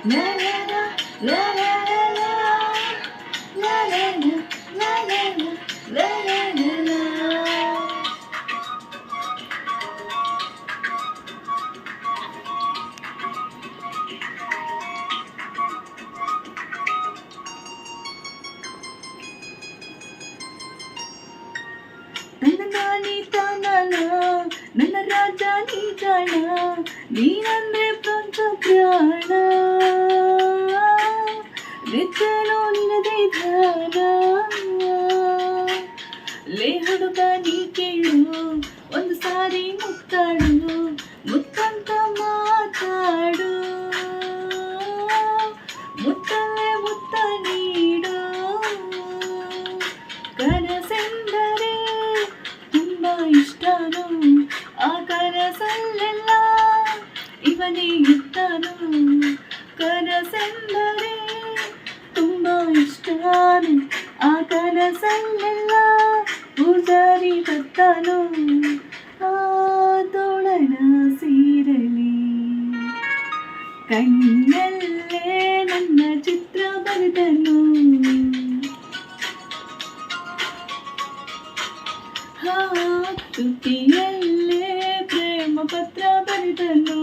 La la la la la la la la la la la la la la la. ನನ್ನ ನಾನಿ ತಾನನ ನನ್ನ ರಾಜ ನೀ ಜಾಣ ನೀನಂದ್ರೆ ಪ್ರಪಂಚ ಪ್ರಾಣ ನಿತ್ಯನೋ ನಿನದೇ ಧ್ಯಾನ ಲೇ ಹುಡುಗ ನೀ ಕೇಳು ಒಂದು ಸಾರಿ ಮುತ್ತಾಡು ಮುತ್ತಂತ ಮಾತಾಡು ಮುತ್ತಲ್ಲೇ ಮುತ್ತ ನೀಡು ಕನಸೆಂದರೆ ತುಂಬಾ ಇಷ್ಟನು ಆ ಕನಸಲ್ಲೆಲ್ಲ ಇವನೇ ಇರ್ತಾನು ಕನಸೆಂದರೆ ತುಂಬಾ ಇಷ್ಟನು ಆ ಕನಸಲ್ಲೆಲ್ಲ ಪೂಜಾರಿ ಬರ್ತಾನು ಆ ತೋಳನ ಸೀರಲಿ ಕಣ್ಣಲ್ಲೇ ನನ್ನ ಚಿತ್ರ ಬರೆದನು ತುಟಿಯಲ್ಲೇ ಪ್ರೇಮ ಪತ್ರ ಬರೆದನು